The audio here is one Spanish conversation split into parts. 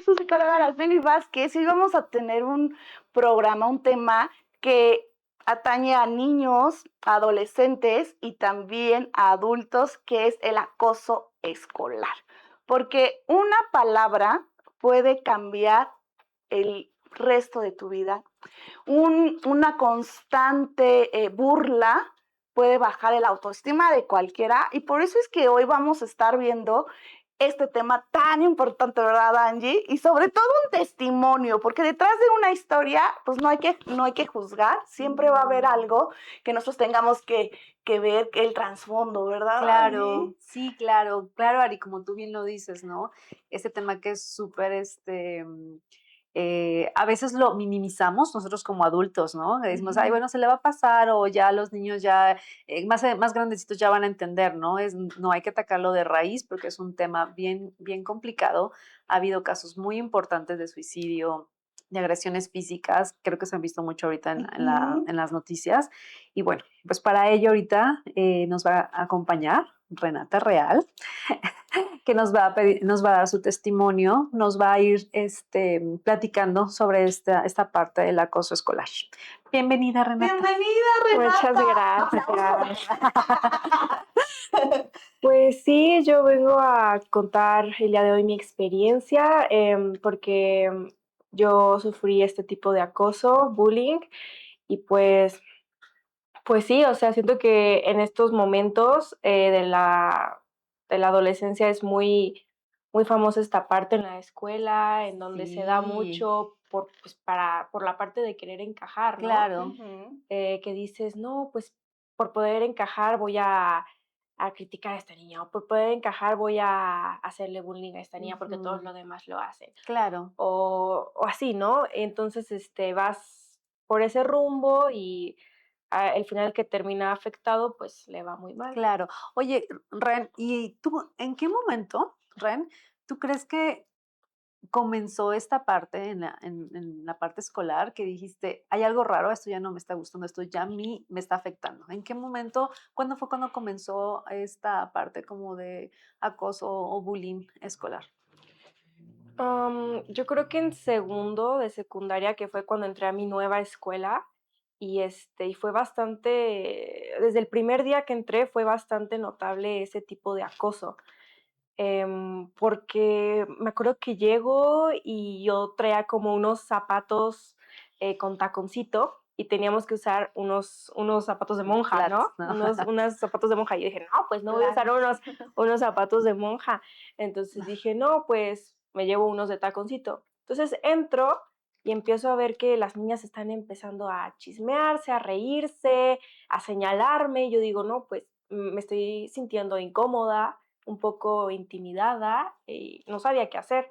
su psicóloga Araceli Vázquez y vamos a tener un programa, un tema que atañe a niños, adolescentes y también a adultos, que es el acoso escolar. Porque una palabra puede cambiar el resto de tu vida. Una constante burla puede bajar el autoestima de cualquiera y por eso es que hoy vamos a estar viendo este tema tan importante, ¿verdad, Angie? Y sobre todo un testimonio, porque detrás de una historia, pues no hay que juzgar, siempre va a haber algo que nosotros tengamos que ver, el trasfondo, ¿verdad, Claro, Angie? sí, claro, claro, Ari, como tú bien lo dices, ¿no? Este tema que es súper, a veces lo minimizamos nosotros como adultos, ¿no? Que decimos, ay, Ujú. bueno, se le va a pasar o ya los niños ya más grandecitos ya van a entender, ¿no? No hay que atacarlo de raíz porque es un tema bien, bien complicado. Ha habido casos muy importantes de suicidio, de agresiones físicas, creo que se han visto mucho ahorita Ujú. en las noticias. Y bueno, pues para ello ahorita nos va a acompañar Renata Real, que nos va a dar su testimonio, nos va a ir platicando sobre esta parte del acoso escolar. Bienvenida, Renata. Bienvenida, Muchas Renata. gracias. Pues sí, yo vengo a contar el día de hoy mi experiencia, porque yo sufrí este tipo de acoso, bullying, y pues sí, o sea, siento que en estos momentos de la adolescencia es muy famosa esta parte en la escuela, en donde se da Sí, mucho por la parte de querer encajar, ¿no? claro, Ujú. Que dices, no, pues por poder encajar voy a criticar a esta niña, o por poder encajar voy a hacerle bullying a esta niña porque todos ujú, los demás lo hacen, claro. o así, ¿no? Entonces, vas por ese rumbo y el final que termina afectado, pues le va muy mal. Claro. Oye, Ren, ¿y tú en qué momento, Ren, tú crees que comenzó esta parte en la parte escolar que dijiste, hay algo raro, esto ya no me está gustando, esto ya a mí me está afectando? ¿En qué momento, cuándo fue cuando comenzó esta parte como de acoso o bullying escolar? Yo creo que en segundo de secundaria, que fue cuando entré a mi nueva escuela, y fue bastante, desde el primer día que entré fue bastante notable ese tipo de acoso. Porque me acuerdo que llego y yo traía como unos zapatos, con taconcito y teníamos que usar unos zapatos de monja, Flats, ¿no? ¿no? Unos zapatos de monja. Y yo dije: "No, pues no voy a usar Planos. unos zapatos de monja". Entonces dije: "No, pues me llevo unos de taconcito". Entonces entro y empiezo a ver que las niñas están empezando a chismearse, a reírse, a señalarme, y yo digo: "No, pues, me estoy sintiendo incómoda, un poco intimidada y no sabía qué hacer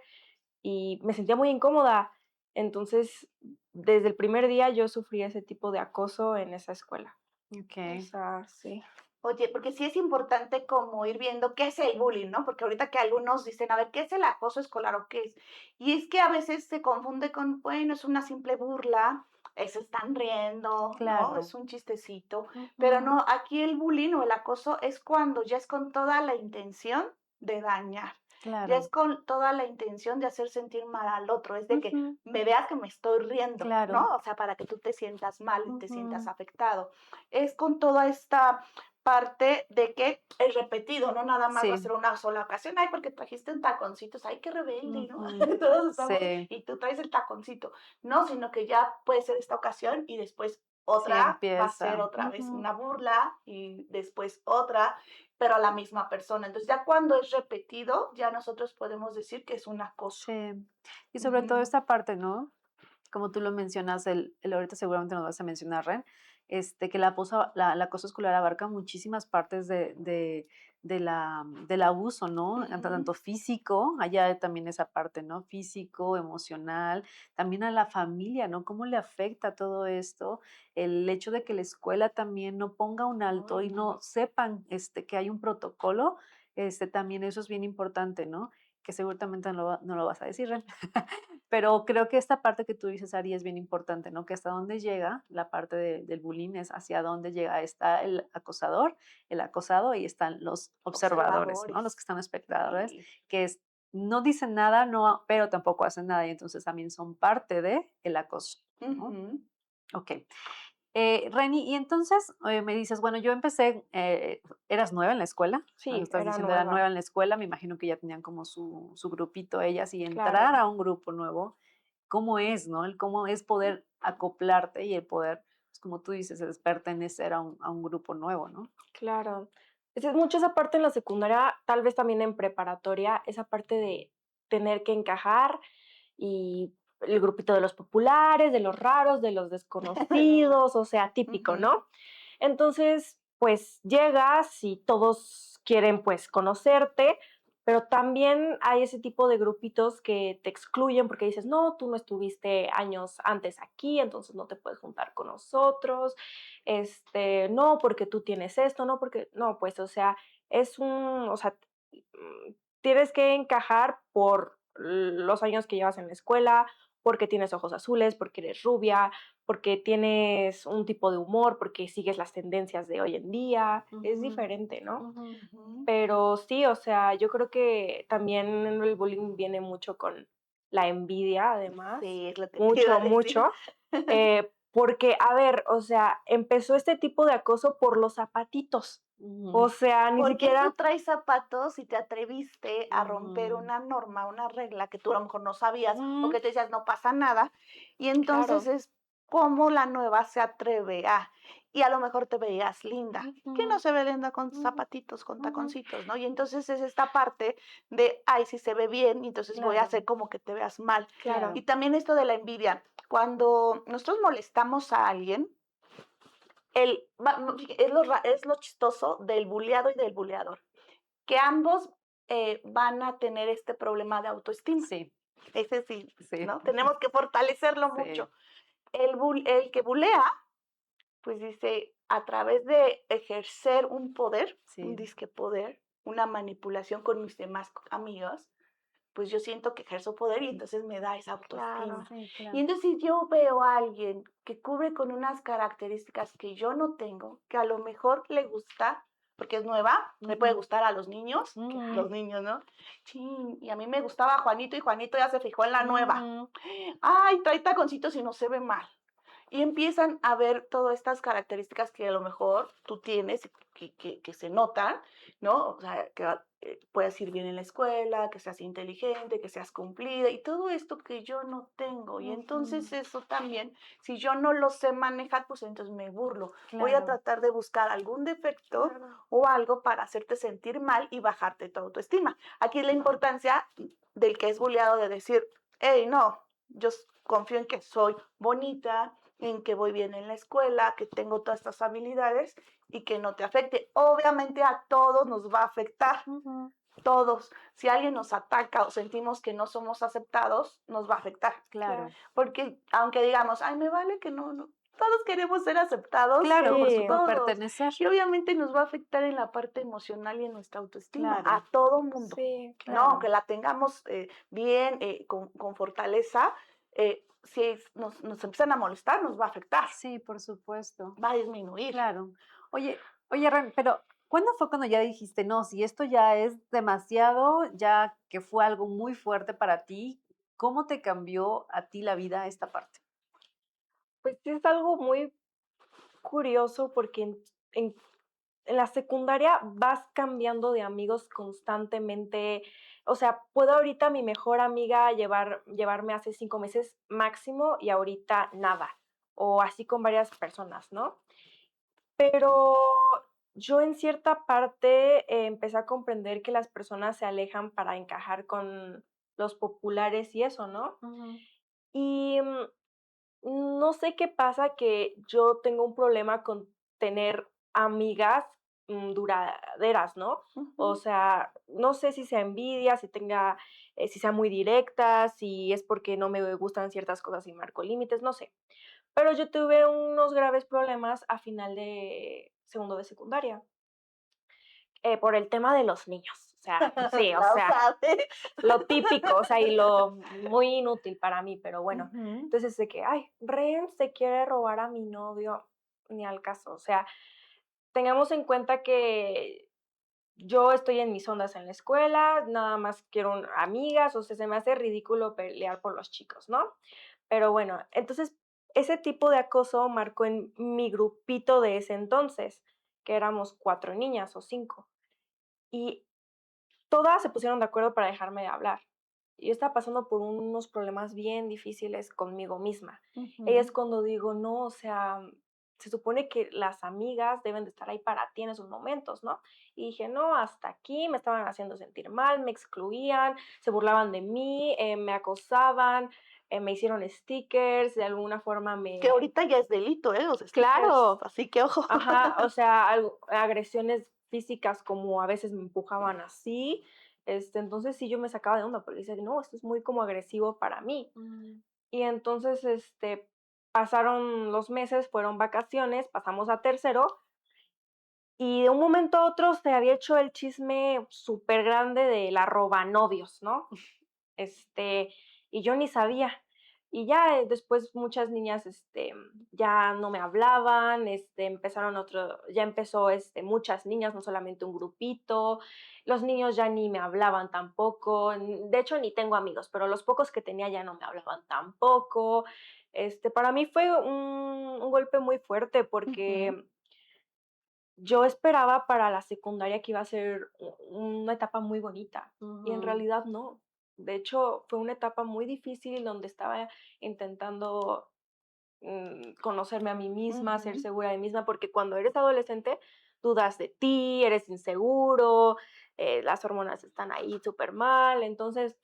y me sentía muy incómoda". Entonces, desde el primer día yo sufrí ese tipo de acoso en esa escuela. O Ok, sea, sí. Oye, porque sí es importante como ir viendo qué es el bullying, ¿no? Porque ahorita que algunos dicen, a ver, ¿qué es el acoso escolar o qué es? Y es que a veces se confunde con, bueno, es una simple burla, se están riendo, ¿no? claro. Es un chistecito, pero Ujú, no, aquí el bullying o el acoso es cuando ya es con toda la intención de dañar, ya es claro. con toda la intención de hacer sentir mal al otro, es de que Ujú, me veas que me estoy riendo, claro. ¿no? O sea, para que tú te sientas mal y te sientas Ujú, afectado. Es con toda esta parte de que es repetido, no nada más va a sí. ser una sola ocasión, ay, porque trajiste un taconcitos, ay, qué rebelde, ¿no? Ujú, Todos estamos, sí. y tú traes el taconcito, no, sino que ya puede ser esta ocasión y después Sí otra, va a ser empieza. otra vez Ujú. una burla y después otra, pero a la misma persona. Entonces ya cuando es repetido, ya nosotros podemos decir que es un acoso. Sí. Y sobre todo Ujú. esta parte, ¿no? Como tú lo mencionas, el ahorita seguramente nos vas a mencionar, Ren, que el acoso escolar abarca muchísimas partes del abuso, ¿no? Ujú. Tanto físico, allá también esa parte, ¿no? Físico, emocional, también a la familia, ¿no? ¿Cómo le afecta todo esto? El hecho de que la escuela también no ponga un alto Ay, y no. no sepan, que hay un protocolo, también eso es bien importante, ¿no? Que seguramente no lo vas a decir, Ren. Pero creo que esta parte que tú dices, Ari, es bien importante, ¿no? Que hasta dónde llega la parte del bullying es hacia dónde llega. Está el acosador, el acosado y están los observadores, ¿no? Los que Observadores. están espectadores, Sí. que es no dicen nada, no, pero tampoco hacen nada y entonces también son parte de el acoso, ¿no? Ujú. Ok. Reni, y entonces me dices, bueno, yo empecé, ¿eras nueva en la escuela? Me Sí, estás era diciendo, era nueva nueva, en la escuela, me imagino que ya tenían como su grupito ellas y entrar claro. a un grupo nuevo, ¿cómo es, no? El cómo es poder acoplarte y el poder, pues, como tú dices, es pertenecer a un grupo nuevo, ¿no? Claro. Es mucho esa parte en la secundaria, tal vez también en preparatoria, esa parte de tener que encajar y el grupito de los populares, de los raros, de los desconocidos, o sea, típico, Ujú. ¿no? Entonces, pues llegas y todos quieren pues conocerte, pero también hay ese tipo de grupitos que te excluyen porque dices, no, tú no estuviste años antes aquí, entonces no te puedes juntar con nosotros, no, porque tú tienes esto, no, porque, no, pues, o sea, o sea, tienes que encajar por los años que llevas en la escuela, porque tienes ojos azules, porque eres rubia, porque tienes un tipo de humor, porque sigues las tendencias de hoy en día, es Ujú, diferente, ¿no? ujú. Ujú. Pero sí, o sea, yo creo que también el bullying viene mucho con la envidia, además, Sí, es lo que te iba mucho, a decir. mucho, porque, a ver, o sea, empezó este tipo de acoso por los zapatitos, Ujú, o sea, ni ¿Por qué tú siquiera, traes zapatos y te atreviste a romper ujú. una norma, una regla que tú a lo mejor no sabías o Mm, que te decías no pasa nada? Y entonces claro, es como la nueva se atreve a, y a lo mejor te veías linda. ¿Quién no ujú, se ve linda con ujú, zapatitos, con ujú. taconcitos, no? Y entonces es esta parte de, ay, si se ve bien, y entonces voy a Claro, hacer como que te veas mal. claro, Y claro. también esto de la envidia. Cuando nosotros molestamos a alguien, es lo chistoso del buleado y del buleador, que ambos van a tener este problema de autoestima. Sí, Ese sí, sí, ¿no? Tenemos que fortalecerlo sí, mucho. El que bulea, pues dice, a través de ejercer un poder, un sí. disque poder, una manipulación con mis demás amigas, pues yo siento que ejerzo poder y entonces me da esa claro, autoestima. Sí, Y claro. entonces si yo veo a alguien que cubre con unas características que yo no tengo, que a lo mejor le gusta, porque es nueva, le puede Ujú, gustar a los niños, ujú, ¿no? Chin, y a mí me gustaba Juanito y Juanito ya se fijó en la nueva. ujú. Ay, trae taconcitos y no se ve mal. Y empiezan a ver todas estas características que a lo mejor tú tienes, que se notan, ¿no? O sea, que puedas ir bien en la escuela, que seas inteligente, que seas cumplida y todo esto que yo no tengo. Y entonces Ujú, eso también, si yo no lo sé manejar, pues entonces me burlo. Voy a claro, tratar de buscar algún defecto claro, o algo para hacerte sentir mal y bajarte tu autoestima. Aquí es la importancia del que es bulleado de decir, hey, no, confío en que soy bonita, en que voy bien en la escuela, que tengo todas estas habilidades y que no te afecte. Obviamente a todos nos va a afectar, ujú, todos. Si alguien nos ataca o sentimos que no somos aceptados, nos va a afectar. claro. claro. Porque aunque digamos, ay, me vale que no, no, todos queremos ser aceptados, Claro, por Sí, supuesto, todos. pertenecer. Y obviamente nos va a afectar en la parte emocional y en nuestra autoestima, a Claro, todo mundo. sí, ¿No? claro. Aunque la tengamos bien, con fortaleza, si nos empiezan a molestar, nos va a afectar, Sí, por supuesto. va a disminuir. Claro. Oye, Ren, pero ¿cuándo fue cuando ya dijiste, no, si esto ya es demasiado, ya que fue algo muy fuerte para ti, ¿cómo te cambió a ti la vida esta parte? pues sí es algo muy curioso porque en en la secundaria vas cambiando de amigos constantemente. O sea, puedo ahorita mi mejor amiga llevarme hace 5 meses máximo y ahorita nada, o así con varias personas, ¿no? Pero yo en cierta parte, empecé a comprender que las personas se alejan para encajar con los populares y eso, ¿no? Ujú, Y, no sé qué pasa, que yo tengo un problema con tener amigas, duraderas, ¿no? O Ujú. sea, no sé si sea envidia, si sea muy directa, si es porque no me gustan ciertas cosas y marco límites, no sé. Pero yo tuve unos graves problemas a final de segundo de secundaria, por el tema de los niños. O sea, sí, o La sea, sabe. lo típico, o sea, y lo muy inútil para mí, pero bueno. Ujú. Entonces, de que, ay, Ren se quiere robar a mi novio, ni al caso. O sea, tengamos en cuenta que yo estoy en mis ondas en la escuela, nada más quiero amigas, o sea, se me hace ridículo pelear por los chicos, ¿no? Pero bueno, entonces ese tipo de acoso marcó en mi grupito de ese entonces, que éramos 4 niñas o 5, y todas se pusieron de acuerdo para dejarme de hablar. Yo estaba pasando por unos problemas bien difíciles conmigo misma. Ahí es cuando digo, no, o sea, se supone que las amigas deben de estar ahí para ti en esos momentos, ¿no? Y dije, no, hasta aquí, me estaban haciendo sentir mal, me excluían, se burlaban de mí, me acosaban, me hicieron stickers, de alguna forma Que ahorita ya es delito, los stickers, Claro. así que ojo. Ajá, o sea, agresiones físicas como a veces me empujaban así, entonces sí yo me sacaba de onda, porque decía: "No, esto es muy como agresivo para mí". Y entonces, pasaron los meses, fueron vacaciones, pasamos a tercero, y de un momento a otro se había hecho el chisme súper grande de la robanovios, ¿no? Y yo ni sabía. Y ya después muchas niñas, ya no me hablaban, ya empezó, muchas niñas, no solamente un grupito. Los niños ya ni me hablaban tampoco. De hecho, ni tengo amigos, pero los pocos que tenía ya no me hablaban tampoco. Para mí fue un golpe muy fuerte porque yo esperaba para la secundaria que iba a ser una etapa muy bonita y en realidad no. De hecho, fue una etapa muy difícil donde estaba intentando conocerme a mí misma, ser segura de mí misma, porque cuando eres adolescente dudas de ti, eres inseguro, las hormonas están ahí súper mal. Entonces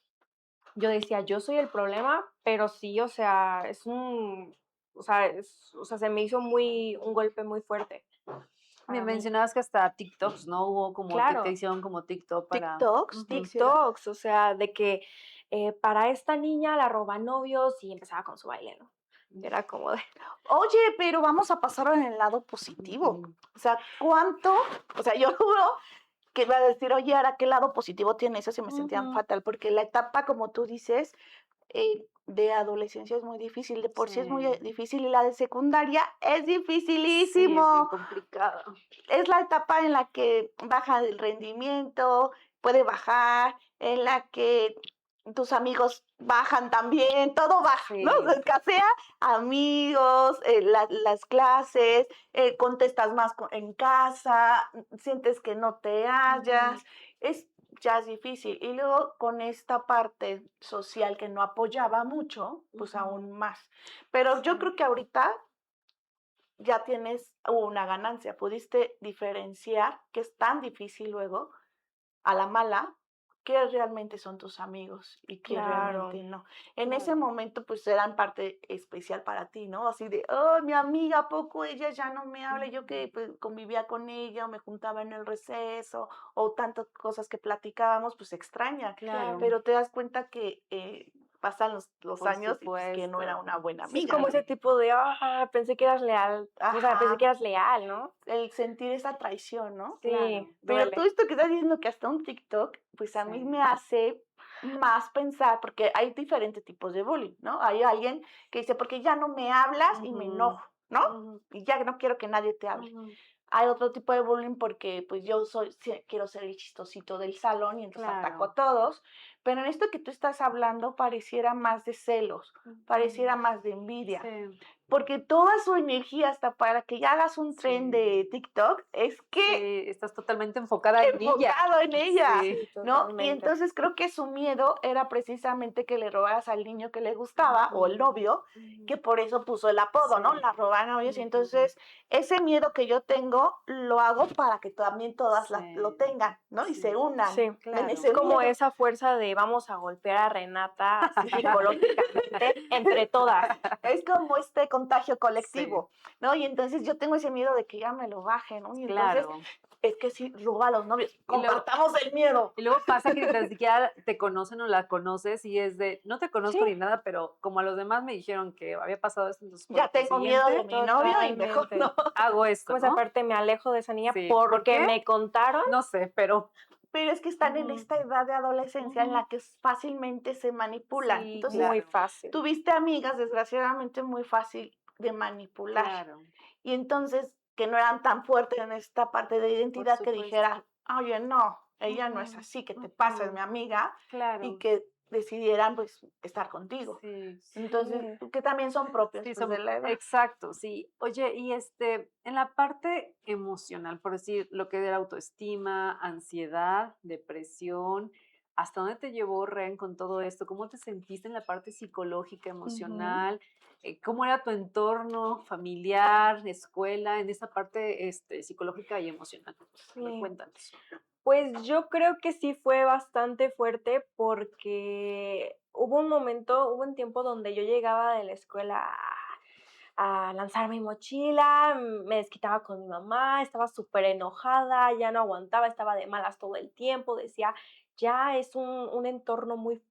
yo decía, yo soy el problema, pero sí, o sea, o sea, se me hizo un golpe muy fuerte. Me Para mí. mencionabas que hasta TikToks, ¿no? Hubo como que Claro. te hicieron como TikTok para... TikToks, Ujú. TikToks, o sea, de que para esta niña la roba novios y empezaba con su baile, ¿no? Era como de, Oye, pero vamos a pasar en el lado positivo. O sea, o sea, yo juro que iba a decir, oye, ahora qué lado positivo tiene eso, si me sentían fatal, porque la etapa, como tú dices, de adolescencia es muy difícil, de por sí es muy Sí. difícil, y la de secundaria es Sí, es bien dificilísimo. complicado. Es la etapa en la que baja el rendimiento, puede bajar, en la que tus amigos bajan también, todo baja, ¿no? Sí. Escasea amigos, las clases, contestas más en casa, sientes que no te hallas, ya es difícil. Y luego con esta parte social que no apoyaba mucho, pues aún más. Pero yo creo que ahorita ya tienes una ganancia, pudiste diferenciar, que es tan difícil luego, a la mala, qué realmente son tus amigos y qué claro, realmente no. En ese momento, pues eran parte especial para ti, ¿no? Así de, oh, mi amiga, ¿a poco ella ya no me habla? Yo que pues, convivía con ella, o me juntaba en el receso, o tantas cosas que platicábamos, pues extraña. Claro. Pero te das cuenta que pasan los Por años y pues, que no era supuesto. una buena sí, amiga. como ese tipo de, pensé que eras leal, o sea, pensé Ajá. que eras leal, ¿no? El sentir esa traición, ¿no? Sí, Claro, Pero duele. todo esto que estás diciendo que hasta un TikTok, pues a mí Sí. me hace más pensar, porque hay diferentes tipos de bullying, ¿no? Hay alguien que dice, porque ya no me hablas y me enojo, ¿no? Y ya no quiero que nadie te hable. Hay otro tipo de bullying porque pues yo quiero ser el chistosito del salón y entonces ataco a todos, pero en esto que tú estás hablando pareciera más de celos, pareciera más de envidia. Sí. Porque toda su energía hasta para que ya hagas un tren de TikTok es que Sí, estás totalmente enfocada en ella. enfocado en ella, Sí. Sí, ¿no? Y totalmente. entonces creo que su miedo era precisamente que le robaras al niño que le gustaba o el novio, que por eso puso el apodo, ¿no? Sí. La robanovios. Y entonces ese miedo que yo tengo lo hago para que también todas lo Sí. tengan, ¿no? Y se Sí. unan Sí, en claro. ese Es como miedo. esa fuerza de vamos a golpear a Renata así psicológicamente entre todas. Es como este contagio colectivo, ¿no? Y entonces yo tengo ese miedo de que ya me lo bajen, ¿no? Y entonces Claro. es que sí, roba a los novios. Y luego- Compartamos el miedo. Y luego pasa que ni siquiera te conocen o la conoces y es de, no te conozco Sí. ni nada, pero como a los demás me dijeron que había pasado esto, entonces por Ya tengo miedo de consiguiente, mi novio y mejor Totalmente. no. hago esto, Como esa ¿no? parte me alejo de esa niña Sí, ¿por porque qué? me contaron. No sé, pero Pero es que están en esta edad de adolescencia en la que fácilmente se manipulan. sí, Entonces, Muy fácil. tuviste amigas, desgraciadamente, muy fácil de manipular. claro. Y entonces, que no eran tan fuertes en esta parte de identidad que supuesto. dijera, oye, no, ella no es Ujú, así, que te pasa, es ujú, mi amiga, y claro, que decidieran, pues, estar contigo. sí. Entonces, Sí. que también son propios, Sí, pues, de son la edad. exacto, sí. Oye, y en la parte emocional, por decir, lo que era autoestima, ansiedad, depresión, ¿hasta dónde te llevó Ren con todo esto? ¿Cómo te sentiste en la parte psicológica, Ujú. emocional? ¿Cómo era tu entorno familiar, escuela, en esa parte, psicológica y emocional? A ver, Sí. cuéntanos. Pues yo creo que sí fue bastante fuerte porque hubo un tiempo donde yo llegaba de la escuela a lanzar mi mochila, me desquitaba con mi mamá, estaba súper enojada, ya no aguantaba, estaba de malas todo el tiempo, decía, ya es un entorno muy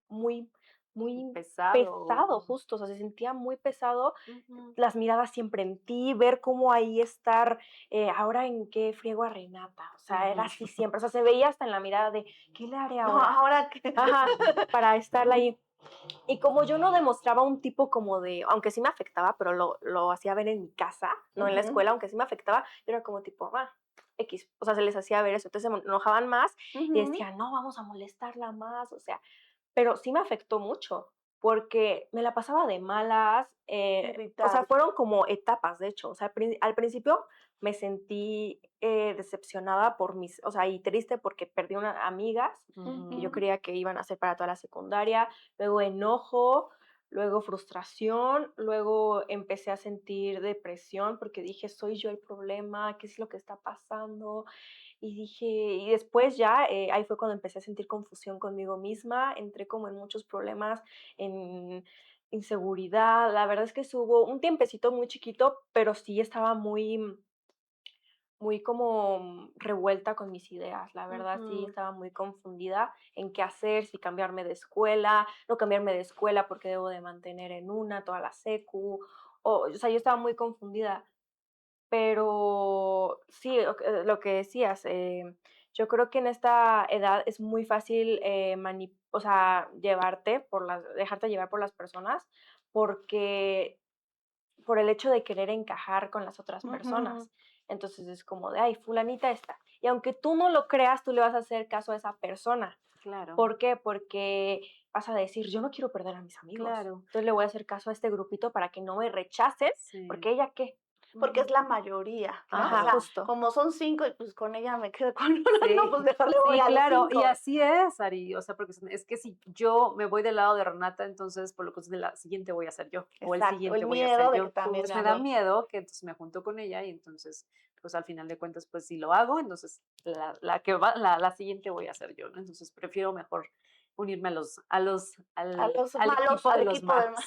Pesado. pesado, justo, o sea, se sentía muy pesado Ujú. las miradas siempre en ti, ver cómo ahí estar, ahora en qué friego a Renata, o sea, era Ujú. así siempre, o sea, se veía hasta en la mirada de, ¿qué le haré No, ahora? ahora que Ajá, para estarla ahí. Y como yo no demostraba un tipo como de, aunque sí me afectaba, pero lo hacía ver en mi casa, no en la Ujú, escuela, aunque sí me afectaba, yo era como tipo, X, o sea, se les hacía ver eso, entonces se enojaban más y ujú, decían, no, vamos a molestarla más, o sea, pero sí me afectó mucho, porque me la pasaba de malas, o sea, irritable. fueron como etapas, de hecho, o sea, al principio me sentí decepcionada por o sea, y triste porque perdí unas amigas que yo Ujú. Ujú, creía que iban a ser para toda la secundaria, luego enojo, luego frustración, luego empecé a sentir depresión porque dije, soy yo el problema, ¿qué es lo que está pasando? Y dije, y después ya, ahí fue cuando empecé a sentir confusión conmigo misma, entré como en muchos problemas, en inseguridad. La verdad es que hubo un tiempecito muy chiquito, pero sí estaba muy como revuelta con mis ideas. La verdad sí Ujú. estaba muy confundida en qué hacer, si cambiarme de escuela, no cambiarme de escuela porque debo de mantener en una toda la secu. O sea, yo estaba muy confundida. Pero sí, lo que decías, yo creo que en esta edad es muy fácil, o sea, dejarte llevar por las personas, porque por el hecho de querer encajar con las otras ujú. personas. Entonces es como de, ay, fulanita esta. Y aunque tú no lo creas, tú le vas a hacer caso a esa persona. Claro, ¿Por qué? Porque vas a decir, yo no quiero perder a mis amigos. claro, Entonces le voy a hacer caso a este grupito para que no me rechacen, sí. porque ella qué. Porque Ujú. es la mayoría, ¿no? O Ajá, sea, Claro. justo. como son 5 y, pues, con ella me quedo con una, no, Sí, pues mejor le voy sí, a los claro, y 5. así es, Ari, o sea, porque es que si yo me voy del lado de Renata, entonces por lo que de la siguiente voy a ser yo, o el Exacto, el siguiente voy a ser miedo de que yo. también Entonces me da sí. miedo que entonces me junto con ella y entonces, pues al final de cuentas, pues si lo hago, entonces la que va, la siguiente voy a ser yo, ¿no? Entonces prefiero mejor unirme A los al malos, equipo al de los equipo del mal. malos.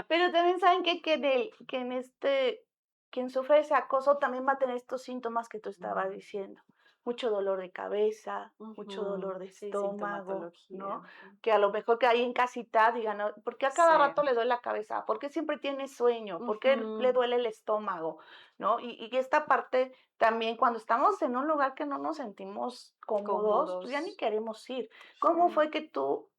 Pero también saben que en quien sufre ese acoso también va a tener estos síntomas que tú estabas Mm, diciendo. Mucho dolor de cabeza, mucho ujú, dolor de sí, estómago, ¿no? sintomatología. Que a lo mejor que ahí en casita digan, "No, ¿por qué a cada Sí. rato le duele la cabeza? ¿Por qué siempre tiene sueño? ¿Por qué le Ujú, duele el estómago? ¿No? Y esta parte también, cuando estamos en un lugar que no nos sentimos cómodos, pues ya ni cómodos. queremos ir. ¿Cómo Sí. fue que tú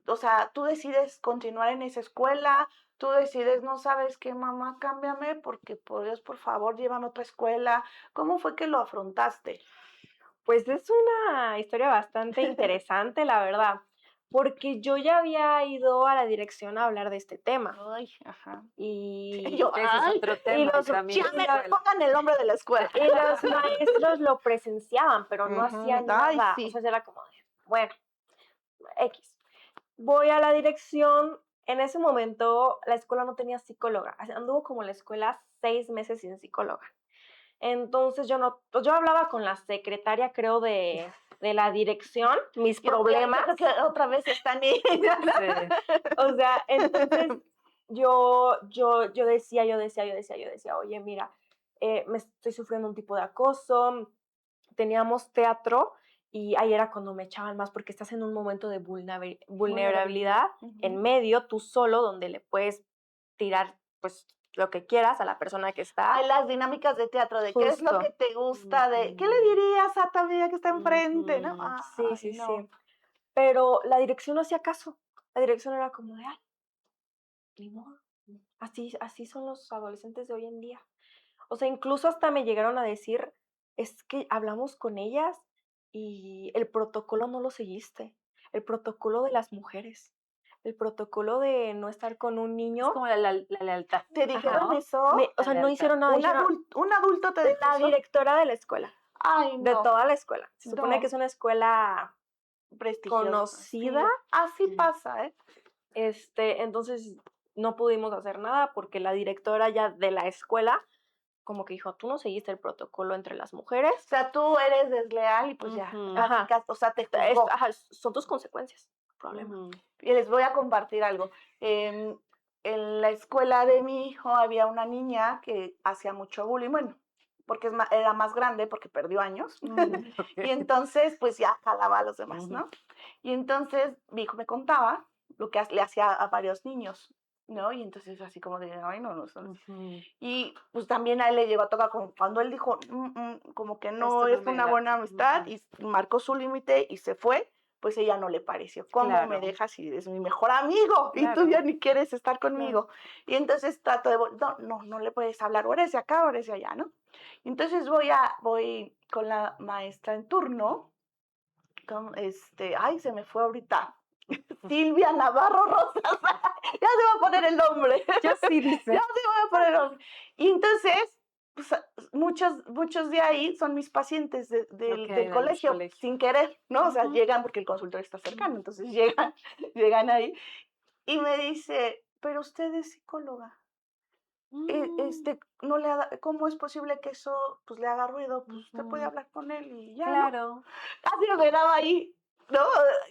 o sea, tú decides continuar en esa escuela, tú decides, no sabes qué, mamá, cámbiame porque por Dios, por favor, llévame a otra escuela. ¿Cómo fue que lo afrontaste? Pues es una historia bastante interesante, la verdad, porque yo ya había ido a la dirección a hablar de este tema Ay, ajá. Y y yo, Ese es ay, otro y tema, y los también ya la y me los escuela. pongan el nombre de la escuela. y los maestros lo presenciaban, pero no Ujú, hacían ay, nada, o sea, sí. era como de, bueno, X. Voy a la dirección, en ese momento la escuela no tenía psicóloga, anduvo como la escuela 6 meses sin psicóloga. Entonces yo no, pues yo hablaba con la secretaria, creo, de la dirección, mis Yo problemas, creo que otra vez están niña. Sí. o sea, entonces yo decía, oye, mira, me estoy sufriendo un tipo de acoso, teníamos teatro y ahí era cuando me echaban más porque estás en un momento de Vulnerabilidad. vulnerabilidad en Ujú. medio, tú solo, donde le puedes tirar pues lo que quieras a la persona que está. Ay, las dinámicas de teatro, de qué es lo que Justo. te gusta, de qué le Ujú, dirías a tu amiga que está enfrente, ¿no? ujú. Sí, Ay, sí, no. sí. Pero la dirección no hacía caso. La dirección era como de, ay, ni modo. Así son los adolescentes de hoy en día. O sea, incluso hasta me llegaron a decir, es que hablamos con ellas y el protocolo no lo seguiste, el protocolo de las mujeres, el protocolo de no estar con un Es niño. como la lealtad. ¿Te dijeron ¿no? eso? O La sea, no lealtad. hicieron nada, dijeron, Un adulto te dijo la eso? directora de la escuela, Ay, de no, toda la escuela. Se supone no, que es una escuela prestigioso. conocida. Sí. Así Mm. pasa, ¿eh? Entonces no pudimos hacer nada porque la directora ya de la escuela como que dijo, tú no seguiste el protocolo entre las mujeres. O sea, tú eres desleal y pues ya, Ujú. Ajá. o sea, te juzgó. Ajá, son tus consecuencias, problema. Ujú. Y les voy a compartir algo. En la escuela de mi hijo había una niña que hacía mucho bullying, bueno, porque era más grande, porque perdió años. Ok. Y entonces, pues ya jalaba a los demás, Ujú. ¿no? Y entonces mi hijo me contaba lo que le hacía a varios niños, ¿no? Y entonces así como de, ay, no, no son así. Ujú. Y pues también a él le llegó a tocar cuando él dijo, como que no Esto no es me una late". buena amistad, Ujú. y marcó su límite y se fue, pues ella no le pareció. ¿Cómo me Claro. dejas si eres mi mejor amigo y tú Claro. ya ni quieres estar conmigo? Y entonces trato de, no le puedes hablar, o eres de acá o eres de allá, ¿no? Entonces voy con la maestra en turno, ay, se me fue ahorita. Silvia Navarro Rosas, ya se va a poner el nombre. Yo sí dice. Ya se va a poner el nombre. Y entonces, pues, muchos de ahí son mis pacientes Ok, del de los colegio, colegios. sin querer, ¿no? O sea, Ujú. llegan porque el consultorio está cercano, entonces llegan ahí y me dice, pero usted es psicóloga. Mm. No le ¿cómo es posible que eso pues le haga ruido? Pues usted puede Ujú. hablar con él y ya, ¿no? Claro. Así me quedaba ahí, ¿no?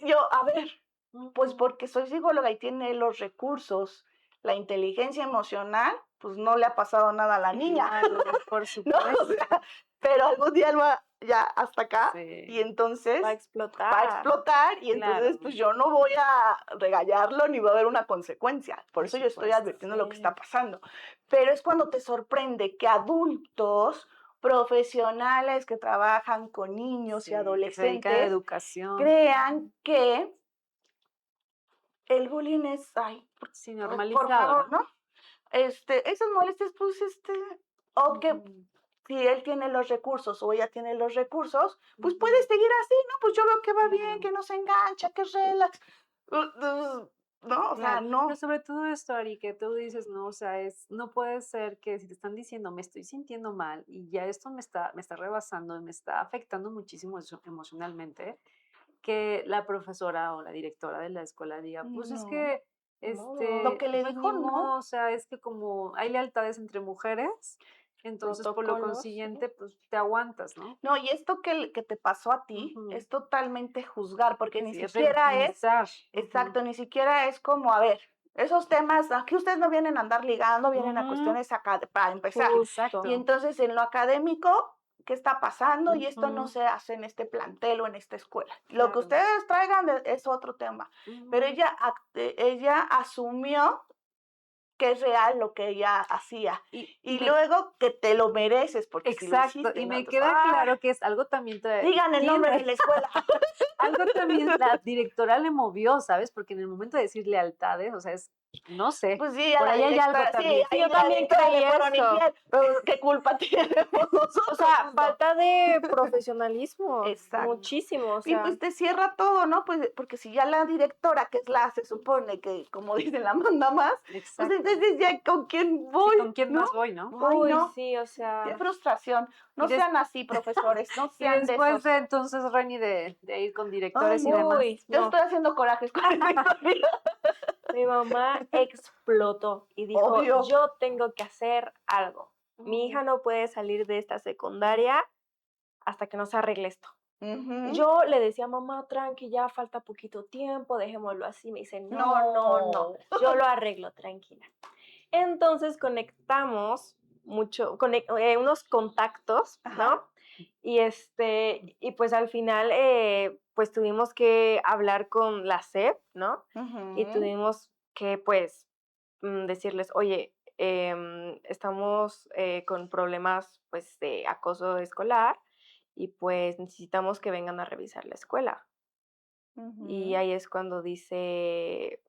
Yo, a ver, pues Ujú. porque soy psicóloga y tiene los recursos, la inteligencia emocional, pues no le ha pasado nada a la niña, Claro, por ¿no? O supuesto. sea, pero algún día él va ya hasta acá y Sí, entonces Va a va a explotar. explotar y entonces claro, pues yo no voy a regañarlo ni va a haber una consecuencia. Por por eso yo estoy supuesto. advirtiendo lo que Sí. está pasando. Pero es cuando te sorprende que adultos profesionales que trabajan con niños y Sí, que se dedica a la adolescentes educación. crean que el bullying es, ay, Sí, por normalizado, favor, ¿no? ¿no? Esas molestias, pues, o que Ujú, si él tiene los recursos o ella tiene los recursos, pues ujú, puede seguir así, ¿no? Pues yo veo que va bien, claro, que no se engancha, que es relax, ¿no? O sea, claro. Pero no. sobre todo esto, Ari, que tú dices, no, o sea, no puede ser que si te están diciendo, me estoy sintiendo mal y ya esto me está rebasando, me está afectando muchísimo emocionalmente, que la profesora o la directora de la escuela diga, pues es No, que, Ni modo. lo que le pues dijo, ni no. modo, o sea, es que como hay lealtades entre mujeres, entonces por lo Protocolos, sí. consiguiente, pues te aguantas, ¿no? No, y esto que te pasó a ti Ujú. es totalmente juzgar, porque ni Sí, es siquiera es, revictimizar. Ujú. exacto, ni siquiera es como, a ver, esos temas, aquí ustedes no vienen a andar ligando, vienen a Ujú. cuestiones acá para empezar. Justo. Y entonces en lo académico, ¿qué está pasando? Y esto no Ujú, se hace en este plantel o en esta escuela. Lo que claro. ustedes traigan es otro tema. Pero Ujú. ella asumió que es real lo que ella hacía. Y Me luego que te lo mereces, porque si lo exacto, hiciste, y ¿no? me Entonces, queda claro que es algo también digan el nombre de la escuela. algo también la directora le movió, ¿sabes? Porque en el momento de decir lealtades, o sea, no sé, Pues sí, a por la ahí hay algo directora, sí, también. Sí, ahí yo la también directora le creí fueron eso. infiel, pero ¿qué culpa tenemos nosotros? O sea, No. falta de profesionalismo. Exacto. Muchísimo. O Y sea, pues te cierra todo, ¿no? Pues porque si ya la directora, que es se supone que, como dicen, la manda más, pues Exacto. entonces ya con quién Sí, voy, ¿con quién ¿no? más voy, no? Ay, uy, no, sí, o qué sea. frustración. No Y des- sean así, profesores, no Y sean de después esos. de entonces, Reni, de ir con directores Ay, y no. demás. Uy, Yo no. estoy haciendo corajes con esta historia. Mi mamá explotó y dijo, Obvio. yo tengo que hacer algo. Mi Ujú. hija no puede salir de esta secundaria hasta que no se arregle esto. Ujú. Yo le decía, mamá, tranqui, ya falta poquito tiempo, dejémoslo así. Me dice, no, yo lo arreglo, tranquila. Entonces conectamos unos contactos, Ajá. ¿no? Y pues al final, pues tuvimos que hablar con la SEP, ¿no? Y Ujú. tuvimos que, pues, decirles, oye, estamos con problemas, pues, de acoso escolar y pues necesitamos que vengan a revisar la escuela. Y Ujú. ahí es cuando dice,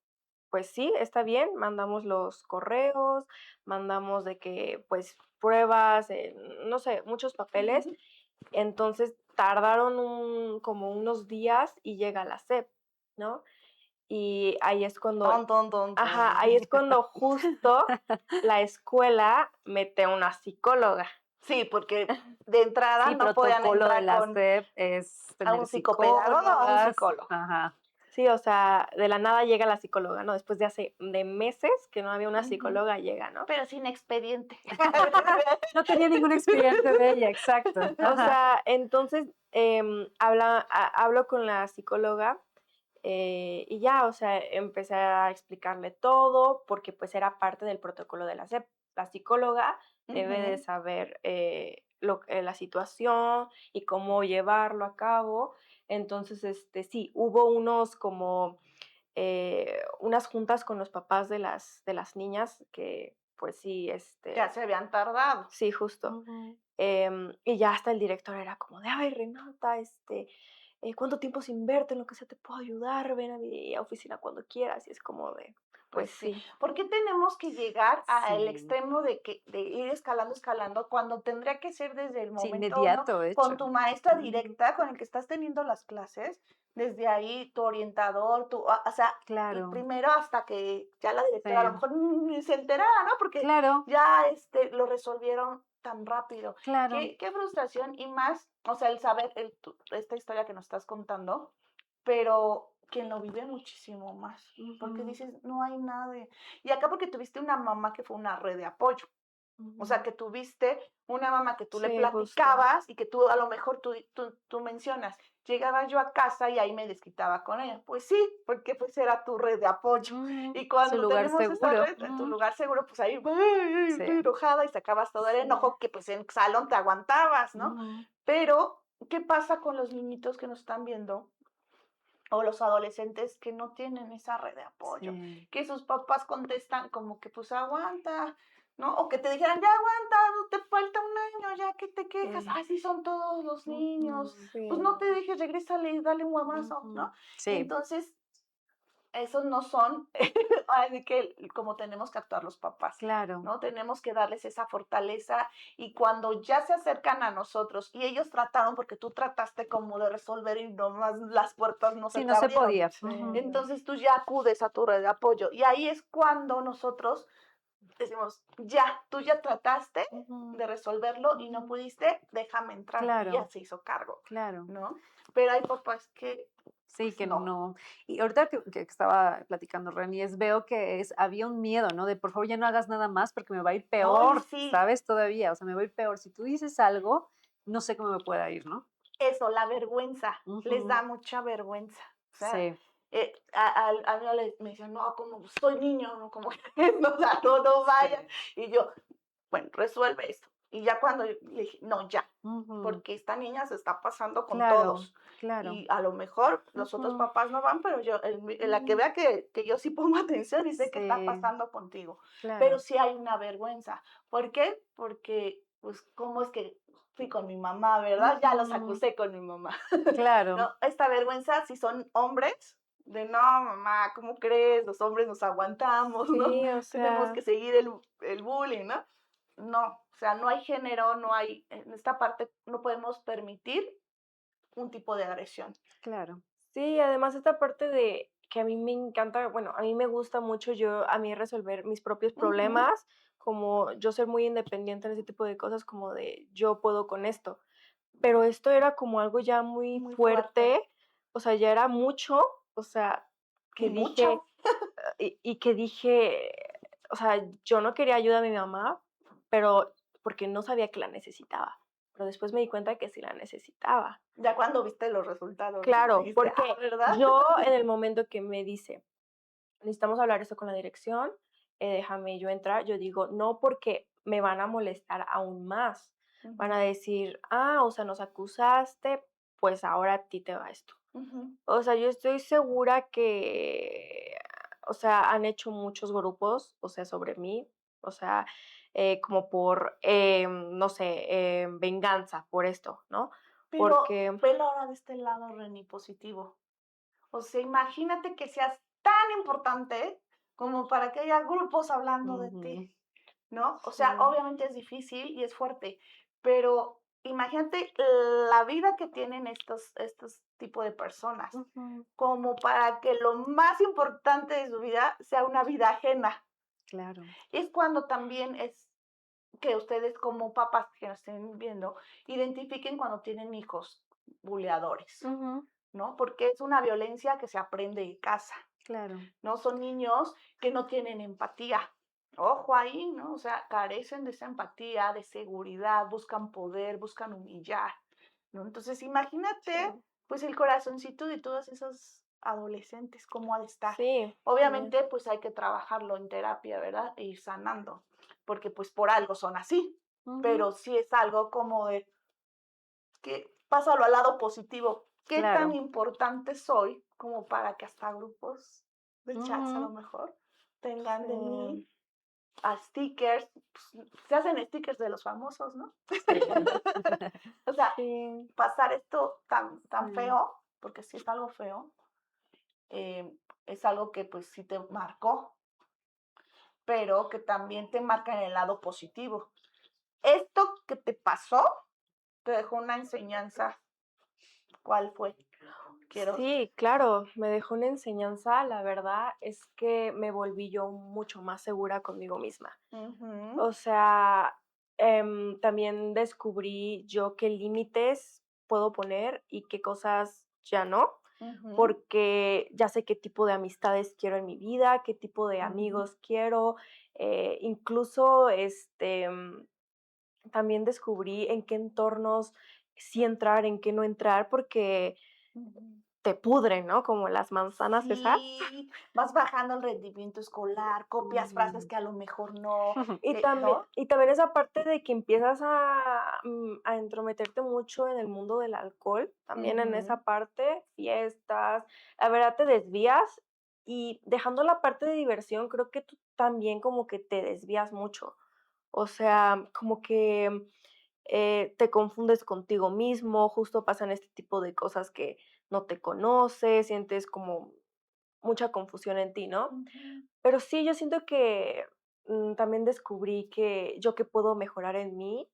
pues sí, está bien, mandamos los correos, mandamos de que, pues, pruebas, no sé, muchos papeles, Entonces tardaron como unos días y llega la SEP, ¿no? Y ahí es cuando, Ton, ton, ton, ajá, ahí ton. es cuando justo la escuela mete a una psicóloga. Sí, porque de entrada Sí, no podían protocolo de entrar la con SEP es a un tener psicopedagogo o a un psicólogas. psicólogo. Ajá. Sí, o sea, de la nada llega la psicóloga, ¿no? Después de meses que no había una Ujú. psicóloga, llega, ¿no? Pero sin expediente. No tenía ningún expediente de ella, exacto. O Ajá. sea, entonces hablo con la psicóloga y ya, o sea, empecé a explicarle todo porque pues era parte del protocolo de la SEP. La psicóloga debe de Ujú. saber la situación y cómo llevarlo a cabo. Entonces, sí, hubo unas juntas con los papás de las niñas que pues sí, Ya se habían tardado. sí, justo. Ujú. Y ya hasta el director era como de, ay, Renata, ¿cuánto tiempo sin verte? En lo que sea te puedo ayudar, ven a mi oficina cuando quieras. Y es como de, Pues pues sí. sí. ¿Por qué tenemos que llegar al Sí. extremo de ir escalando, cuando tendría que ser desde el Sí, momento uno, inmediato, de con hecho. tu maestra Ujú. directa, con el que estás teniendo las clases, desde ahí tu orientador, o sea, Claro, primero hasta que ya la directora a lo sí. mejor ni se enterara, ¿no? Porque Claro, ya lo resolvieron tan rápido. claro. Qué frustración y más, o sea, el saber esta historia que nos estás contando, pero quien lo vive muchísimo más, porque Ujú, dices, no hay nadie. Y acá porque tuviste una mamá que fue una red de apoyo, o sea, ujú. que tuviste una mamá que tú le Sí, justo. platicabas y que tú a lo mejor tú mencionas, llegaba yo a casa y ahí me desquitaba con ella. Pues sí, porque pues era tu red de apoyo. Ujú. Y Su cuando lugar tenemos esa seguro. red en tu Ujú. lugar seguro, pues ahí "Ay, Sí, estoy enojada y sacabas todo el sí. enojo que pues en salón te aguantabas, ¿no? Ujú. Pero, ¿qué pasa con los niñitos que nos están viendo? O los adolescentes que no tienen esa red de apoyo, Sí. que sus papás contestan como que pues aguanta, ¿no? O que te dijeran, ya aguanta, te falta un año, ya que te quejas, Sí, así son todos los niños, Ujú, pues sí. no te dejes, regrésale y dale un guamazo, ¿no? ujú. Sí, Entonces, esos no son, así que como tenemos que actuar los papás, claro, ¿no? Tenemos que darles esa fortaleza y cuando ya se acercan a nosotros y ellos trataron, porque tú trataste como de resolver y nomás las puertas no se sí, te no se abrieron. podía. Sí. Ujú, Entonces tú ya acudes a tu red de apoyo y ahí es cuando nosotros decimos, ya, tú ya trataste ujú, de resolverlo y no ujú. pudiste, déjame entrar y ya Claro, se hizo cargo, claro. ¿no? Pero hay papás que, Sí, pues que no. no. Y ahorita que estaba platicando, Reni, veo que había un miedo, ¿no? De por favor ya no hagas nada más porque me va a ir Ay, peor, sí, ¿sabes? Todavía, o sea, me va a ir peor. Si tú dices algo, no sé cómo me pueda ir, ¿no? eso, la vergüenza, les Ujú. da mucha vergüenza. O sea, Sí, a mí me decían, no, como soy niño, no, como que, no, o sea, no vayan. sí. Y yo, bueno, resuelve esto. Y ya cuando le dije, no, ya, Ujú. porque esta niña se está pasando con Claro, todos. claro. Y a lo mejor los otros Ujú, papás no van, pero yo, la que ujú. vea que yo sí pongo atención y sé qué está Sí, pasando contigo. Pero claro, sí hay una vergüenza. ¿Por qué? Porque, pues, ¿cómo es que fui con mi mamá, verdad? Ya los ujú, acusé con mi mamá. claro, ¿No? Esta vergüenza, si son hombres, de no, mamá, ¿cómo crees? Los hombres nos aguantamos, ¿no? Sí, o Tenemos sea, que seguir el bullying, ¿no? No, o sea, no hay género, no hay, en esta parte no podemos permitir un tipo de agresión. claro. sí, además esta parte de que a mí me encanta, bueno, a mí me gusta mucho a mí resolver mis propios Ujú, problemas, como yo ser muy independiente en ese tipo de cosas, como de yo puedo con esto. Pero esto era como algo ya muy muy fuerte. fuerte, o sea, ya era mucho, o sea, que Y dije, mucho. y que dije, o sea, yo no quería ayuda a mi mamá, pero porque no sabía que la necesitaba. Pero después me di cuenta que sí la necesitaba. Ya cuando viste los resultados, ¿no? Claro, Dijiste, porque ah, ¿verdad? yo en el momento que me dice, necesitamos hablar esto con la dirección, déjame yo entrar, yo digo, no porque me van a molestar aún más. Van a Ujú, decir, ah, o sea, nos acusaste, pues ahora a ti te va esto. ujú. O sea, yo estoy segura que, o sea, han hecho muchos grupos, o sea, sobre mí, o sea, como por, no sé, venganza por esto, ¿no? Pero Porque, velo ahora de este lado, Reni, positivo. O sea, imagínate que seas tan importante como para que haya grupos hablando de Ujú, ti, ¿no? O sea, sí, obviamente es difícil y es fuerte, pero imagínate la vida que tienen estos tipos de personas, como para que lo más importante de su vida sea una vida ajena. Claro. Es cuando también es que ustedes como papás que nos estén viendo, identifiquen cuando tienen hijos buleadores, ¿no? Porque es una violencia que se aprende en casa, Claro. ¿no? Son niños que no tienen empatía. Ojo ahí, ¿no? O sea, carecen de esa empatía, de seguridad, buscan poder, buscan humillar, ¿no? Entonces, imagínate, Sí. pues, el corazoncito de todos esos adolescentes, cómo ha de estar. Sí, Obviamente, pues, hay que trabajarlo en terapia, ¿verdad? E ir sanando, porque, pues, por algo son así, pero sí es algo como de que pásalo al lado positivo. ¿Qué tan Claro. importante soy como para que hasta grupos de chats a lo Ujú. mejor tengan de sí, mí a stickers? Pues, se hacen stickers de los famosos, ¿no? O sea, sí. pasar esto tan Sí. feo, porque sí es algo feo, eh, es algo que pues sí te marcó, pero que también te marca en el lado positivo. Esto que te pasó te dejó una enseñanza. ¿Cuál fue? Quiero. Sí, claro, me dejó una enseñanza, la verdad es que me volví yo mucho más segura conmigo misma. Ujú, O sea, también descubrí yo qué límites puedo poner y qué cosas ya no, ujú, porque ya sé qué tipo de amistades quiero en mi vida, qué tipo de ujú, amigos quiero, incluso también descubrí en qué entornos sí entrar, en qué no entrar, porque ujú. te pudren, ¿no? Como las manzanas esas. Sí, vas bajando el rendimiento escolar, copias frases Ujú. que a lo mejor no, Y que, también ¿no? y también esa parte de que empiezas a entrometerte mucho en el mundo del alcohol, también en Ujú, esa parte, fiestas, la verdad te desvías y dejando la parte de diversión, creo que tú también como que te desvías mucho. O sea, como que, te confundes contigo mismo, justo pasan este tipo de cosas que no te conoces, sientes como mucha confusión en ti, ¿no? ujú, Pero sí, yo siento que, también descubrí que yo que puedo mejorar en mí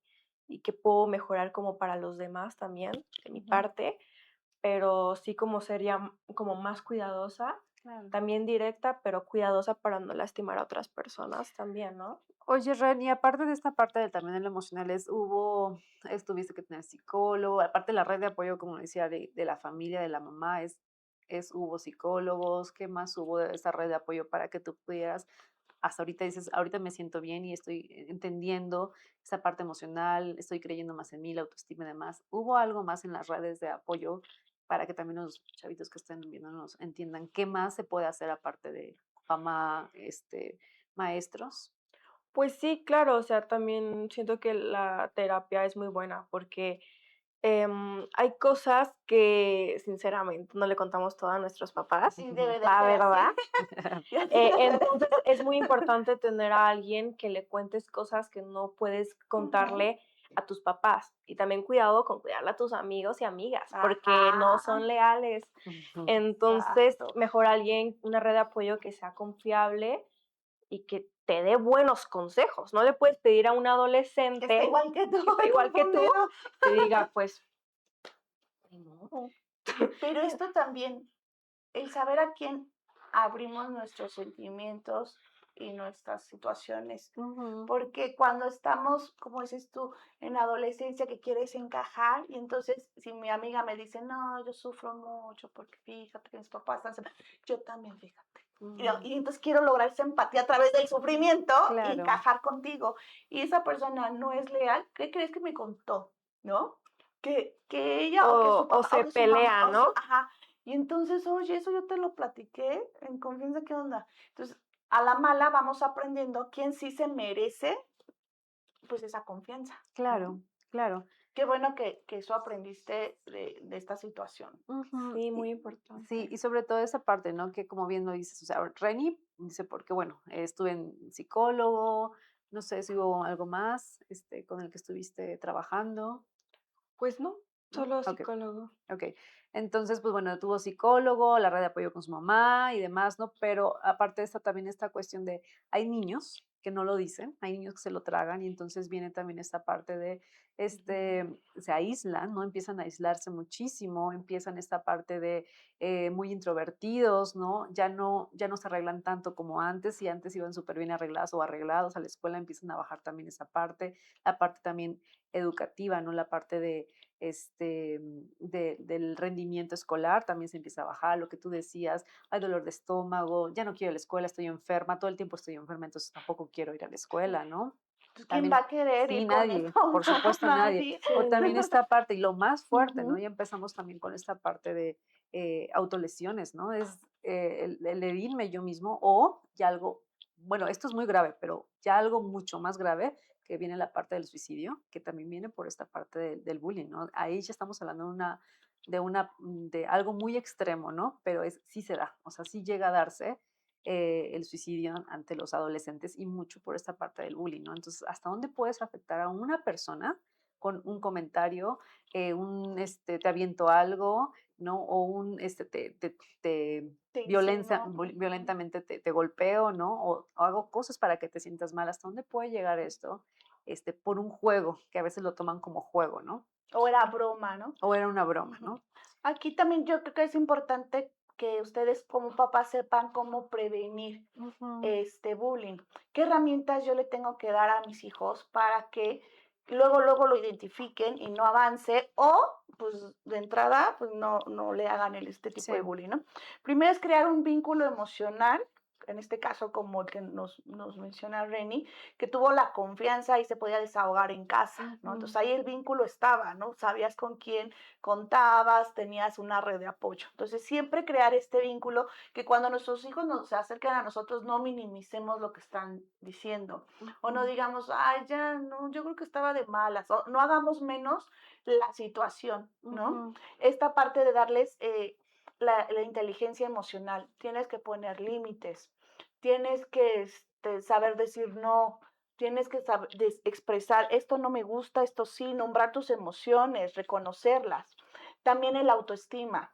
y que puedo mejorar como para los demás también, de mi ujú. parte, pero sí como sería como más cuidadosa, Claro. también directa, pero cuidadosa para no lastimar a otras personas también, ¿no? Oye, Ren, y aparte de esta parte del también de lo emocional, tuviste que tener psicólogo, aparte de la red de apoyo, como decía, de la familia, de la mamá, hubo psicólogos, ¿qué más hubo de esa red de apoyo para que tú pudieras, hasta ahorita dices, ahorita me siento bien y estoy entendiendo esa parte emocional, estoy creyendo más en mí, la autoestima y demás? ¿Hubo algo más en las redes de apoyo para que también los chavitos que estén viéndonos entiendan qué más se puede hacer aparte de mamá, maestros? Pues sí, claro, o sea, también siento que la terapia es muy buena porque, hay cosas que sinceramente no le contamos todo a nuestros papás, Y debe de la ser verdad. así. Y así debe de Entonces, ser. es muy importante tener a alguien que le cuentes cosas que no puedes Ujú. contarle a tus papás. Y también cuidado con cuidarle a tus amigos y amigas, porque no Ajá, son leales. Ujú. Entonces, exacto. mejor alguien, una red de apoyo que sea confiable y que te dé buenos consejos. No le puedes pedir a un Que está adolescente igual que tú, que está igual que tú, confundido. que diga, pues, ni modo. Pero esto también, el saber a quién abrimos nuestros sentimientos y nuestras situaciones. Ujú. Porque cuando estamos, como dices tú, en la adolescencia que quieres encajar, y entonces si mi amiga me dice, no, yo sufro mucho porque fíjate que mis papás están yo también, fíjate. Mm, Y entonces quiero lograr esa empatía a través del sufrimiento y claro, encajar contigo. Y esa persona no es leal, ¿qué crees que me contó? ¿No? Que ella o que su O papá o se que su mamá, pelea, ¿no? ajá. Y entonces, oye, eso yo te lo platiqué en confianza, ¿qué onda? Entonces, a la mala vamos aprendiendo quién sí se merece, pues, esa confianza, ¿no? claro, claro. Qué bueno que eso aprendiste de esta situación. Ujú. Sí, muy Sí, importante. y sobre todo esa parte, ¿no? Que como bien lo dices, o sea, Reni dice, porque bueno, estuve en psicólogo, no sé si hubo algo más, con el que estuviste trabajando, Pues no, ¿no? solo Ok, psicólogo. ok. Entonces, pues bueno, tuvo psicólogo, la red de apoyo con su mamá y demás, ¿no? Pero aparte de esta, también esta cuestión de, hay niños que no lo dicen, hay niños que se lo tragan y entonces viene también esta parte de, se aíslan, ¿no? Empiezan a aislarse muchísimo, empiezan esta parte de muy introvertidos, ¿no? Ya no se arreglan tanto como antes, y antes iban súper bien arregladas o arreglados a la escuela, empiezan a bajar también esa parte, la parte también educativa, ¿no? La parte de, del rendimiento escolar también se empieza a bajar, lo que tú decías, hay dolor de estómago, ya no quiero ir a la escuela, estoy enferma, todo el tiempo estoy enferma, entonces tampoco quiero ir a la escuela, ¿no? Pues, ¿quién va También, a querer sí, ir con nadie, esto? por supuesto nadie. Nadie. O también esta parte, y lo más fuerte, ¿no? Ujú. Ya empezamos también con esta parte de autolesiones, ¿no? Es el herirme yo mismo o ya algo, bueno, esto es muy grave, pero ya algo mucho más grave que viene la parte del suicidio, que también viene por esta parte del bullying, ¿no? Ahí ya estamos hablando de algo muy extremo, ¿no? Pero sí se da, o sea, sí llega a darse el suicidio ante los adolescentes y mucho por esta parte del bullying, ¿no? Entonces, ¿hasta dónde puedes afectar a una persona con un comentario, te aviento algo, ¿no? O te Te insinuó. violentamente te golpeo, ¿no? O hago cosas para que te sientas mal. ¿Hasta dónde puede llegar esto? Por un juego, que a veces lo toman como juego, ¿no? O era broma, ¿no? O era una broma, Ujú. ¿no? Aquí también yo creo que es importante que ustedes como papás sepan cómo prevenir Ujú. este bullying. ¿Qué herramientas yo le tengo que dar a mis hijos para que luego lo identifiquen y no avance o pues de entrada pues no le hagan este tipo de Sí. bullying, ¿no? Primero es crear un vínculo emocional, en este caso como el que nos menciona Reni, que tuvo la confianza y se podía desahogar en casa, ¿no? Entonces Ujú. ahí el vínculo estaba, ¿no? Sabías con quién contabas, tenías una red de apoyo. Entonces siempre crear este vínculo que cuando nuestros hijos se acerquen a nosotros no minimicemos lo que están diciendo o no Ujú. digamos, ay, ya, no, yo creo que estaba de malas, o no hagamos menos la situación, ¿no? Ujú. Esta parte de darles la inteligencia emocional, tienes que poner límites, tienes que saber decir no, tienes que saber expresar, esto no me gusta, esto sí, nombrar tus emociones, reconocerlas. También el autoestima,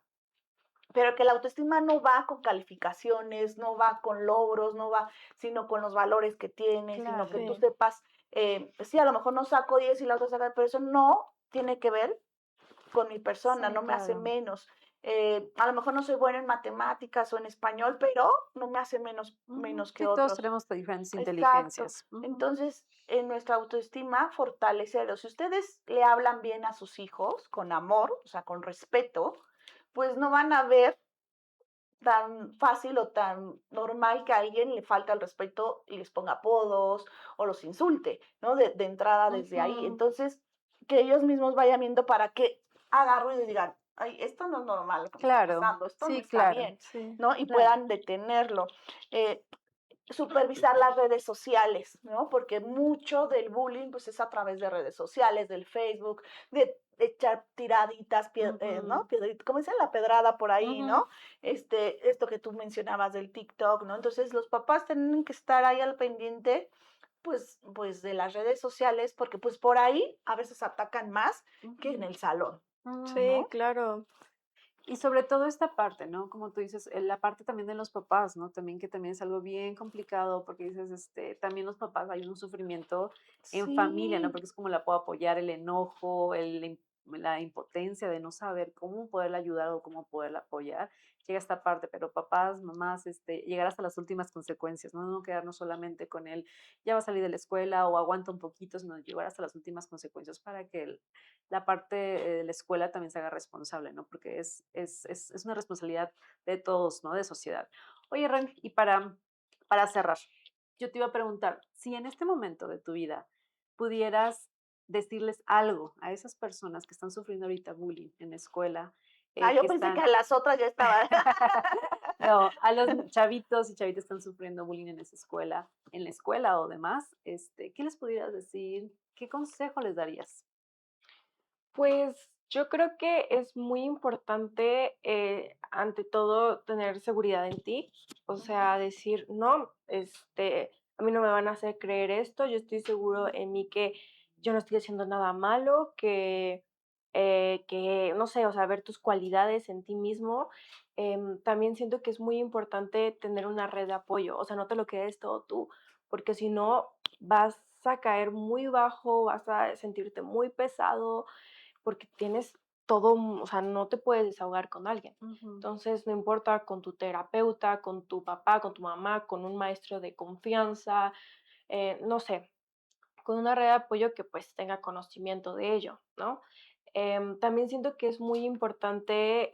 pero que la autoestima no va con calificaciones, no va con logros, no va, sino con los valores que tienes, sino Claro. que tú Sí, sepas, sí, a lo mejor no saco 10 y la otra saca, pero eso no tiene que ver con mi persona, Sí, no me hace claro. menos. A lo mejor no soy buena en matemáticas o en español, pero no me hace Ujú. menos que Sí, todos otros. tenemos diferentes Exacto. inteligencias. Ujú. Entonces, en nuestra autoestima, fortalecerlo. Si ustedes le hablan bien a sus hijos, con amor, o sea, con respeto, pues no van a ver tan fácil o tan normal que a alguien le falta el respeto y les ponga apodos o los insulte, ¿no? De entrada desde ahí. Ujú. Entonces, que ellos mismos vayan viendo para que haga ruido y digan, ay, esto no es normal lo que me está Claro, pasando, esto no sí, está claro, bien, sí, ¿no? Y claro. puedan detenerlo. Eh, Supervisar las redes sociales, ¿no? Porque mucho del bullying pues es a través de redes sociales, del Facebook, de echar tiraditas, ¿no? Ujú. ¿Cómo dicen? La pedrada por ahí, Ujú. ¿no? Esto que tú mencionabas del TikTok, ¿no? Entonces los papás tienen que estar ahí al pendiente, pues de las redes sociales, porque pues por ahí a veces atacan más que en Ujú. el salón, Ujú. sí, ¿no? claro. Y sobre todo esta parte, ¿no? Como tú dices, la parte también de los papás, ¿no? También que también es algo bien complicado porque dices, también los papás hay un sufrimiento en familia, ¿no? Sí, Porque es como la puedo apoyar, el enojo, la impotencia de no saber cómo poderla ayudar o cómo poderla apoyar. Llega esta parte, pero papás, mamás, llegar hasta las últimas consecuencias, ¿no? No quedarnos solamente con él, ya va a salir de la escuela o aguanta un poquito, sino llegar hasta las últimas consecuencias para que la parte de la escuela también se haga responsable, ¿no? Porque es una responsabilidad de todos, ¿no? De sociedad. Oye, Ren, y para cerrar, yo te iba a preguntar, si en este momento de tu vida pudieras decirles algo a esas personas que están sufriendo ahorita bullying en la escuela, yo que pensé que están, a las otras ya estaba. no, a los chavitos y chavitas que están sufriendo bullying en esa escuela, en la escuela o demás, ¿qué les pudieras decir? ¿Qué consejo les darías? Pues yo creo que es muy importante, ante todo, tener seguridad en ti. O sea, decir, no, a mí no me van a hacer creer esto, yo estoy seguro en mí que yo no estoy haciendo nada malo, no sé, o sea, ver tus cualidades en ti mismo. También siento que es muy importante tener una red de apoyo, o sea, no te lo quedes todo tú, porque si no vas a caer muy bajo, vas a sentirte muy pesado, porque tienes todo, o sea, no te puedes desahogar con alguien. Ujú. Entonces, no importa con tu terapeuta, con tu papá, con tu mamá, con un maestro de confianza, no sé, con una red de apoyo que pues tenga conocimiento de ello, ¿no? También siento que es muy importante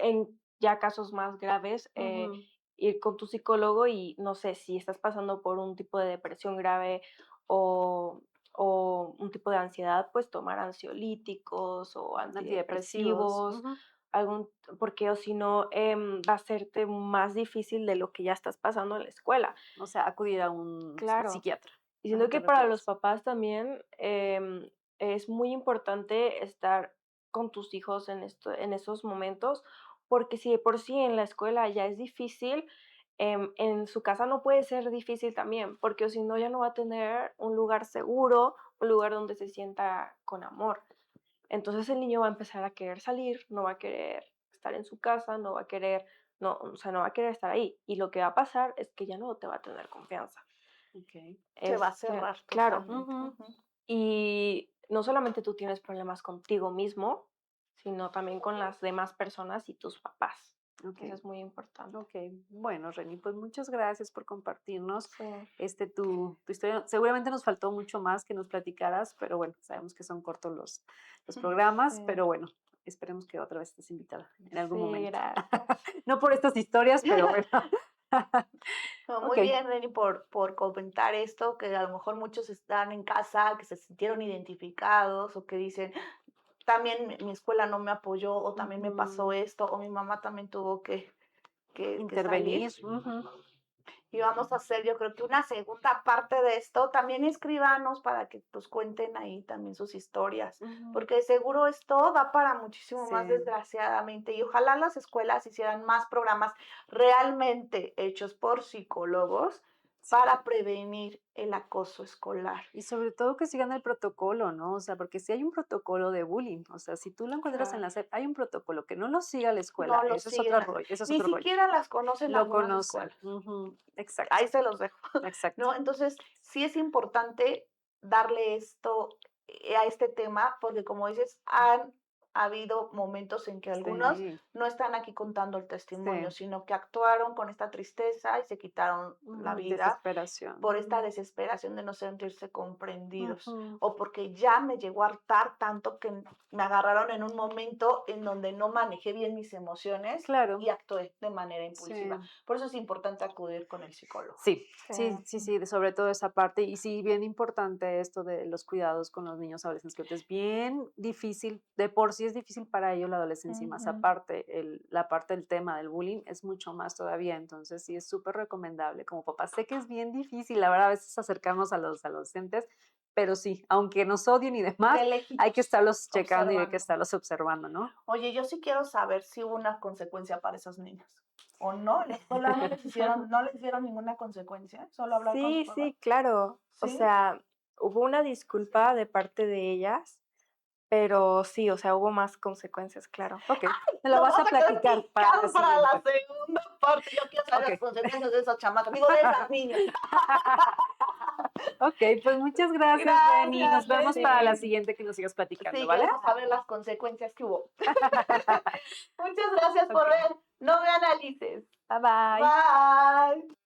en ya casos más graves Ujú. ir con tu psicólogo y no sé si estás pasando por un tipo de depresión grave o, o un tipo de ansiedad, pues tomar ansiolíticos o Antidepresivos. antidepresivos, Ujú. algún, porque o si no va a serte más difícil de lo que ya estás pasando en la escuela. O sea, acudir a un Claro. psiquiatra. Y ¿A eso siento te que para los refieres? papás también es muy importante estar con tus hijos en esos momentos, porque si de por sí en la escuela ya es difícil, en su casa no puede ser difícil también, porque si no ya no va a tener un lugar seguro, un lugar donde se sienta con amor. Entonces el niño va a empezar a querer salir, no va a querer estar en su casa, no va a querer, no, o sea, no va a querer estar ahí. Y lo que va a pasar es que ya no te va a tener confianza. Ok. Se va a cerrar Claro. totalmente. Ujú. Ujú. Y no solamente tú tienes problemas contigo mismo, sino también con las demás personas y tus papás. Ok. Eso es muy importante. Ok, bueno, Reni, pues muchas gracias por compartirnos Sí. tu historia. Seguramente nos faltó mucho más que nos platicaras, pero bueno, sabemos que son cortos los programas, Sí. pero bueno, esperemos que otra vez estés invitada en algún Sí, momento. gracias. No por estas historias, pero bueno. No, Ok. muy bien, Reni, por comentar esto, que a lo mejor muchos están en casa, que se sintieron identificados o que dicen, también mi escuela no me apoyó o también me pasó Ujú. esto o mi mamá también tuvo que salir. Intervenir. Ujú. Y vamos a hacer, yo creo que una segunda parte de esto. También escríbanos para que pues cuenten ahí también sus historias, Ujú. porque de seguro esto da para muchísimo más, Sí. desgraciadamente. Y ojalá las escuelas hicieran más programas realmente hechos por psicólogos Sí. para prevenir el acoso escolar. Y sobre todo que sigan el protocolo, ¿no? O sea, porque si hay un protocolo de bullying, o sea, si tú lo encuentras en Claro. la SEP, hay un protocolo que no lo siga la escuela, No lo eso es siguen, otro rollo, eso es ni otro rollo. siquiera las conocen Lo algunas conocen. escuelas. Ujú. Exacto, Ahí se los dejo, exacto. ¿no? Entonces, sí es importante darle esto, a este tema, porque como dices, han habido momentos en que algunos Sí, no están aquí contando el testimonio, sí. sino que actuaron con esta tristeza y se quitaron la Ujú. vida Desesperación. por esta Ujú. desesperación de no sentirse comprendidos, Ujú. o porque ya me llegó a hartar tanto que me agarraron en un momento en donde no manejé bien mis emociones Claro, y actué de manera sí. impulsiva. Por eso es importante acudir con el psicólogo. Sí, Sí. sí, sí, sí, sobre todo esa parte. Y sí, bien importante esto de los cuidados con los niños adolescentes, que es bien difícil, de por sí es difícil para ellos la adolescencia y más Ujú. aparte, la parte del tema del bullying es mucho más todavía. Entonces, sí es súper recomendable como papá. Sé que es bien difícil, la verdad, a veces acercarnos a los adolescentes, pero sí, aunque nos odien y demás, De hay que lejitos, estarlos checando y hay que observando. estarlos observando, ¿no? Oye, yo sí quiero saber si hubo una consecuencia para esos niños. ¿O no? ¿En la escuela no les dieron ninguna consecuencia? ¿Solo hablar con sus Sí, papás? sí, claro. O ¿Sí? sea, hubo una disculpa de parte de ellas, pero sí, o sea, hubo más consecuencias, claro. Ok, me lo Nos vas vamos a a quedar platicar para la picados para la siguiente. segunda parte. Yo quiero saber las Ok. consecuencias de esos chamacos. Digo, de esas niñas. Ok, pues muchas gracias, Reni. Nos Gracias, vemos para la Lenny. siguiente que nos sigas platicando, Sí, ¿vale? queremos saber las consecuencias que hubo. Muchas gracias por Ok, ver. No me analices. bye bye. Bye.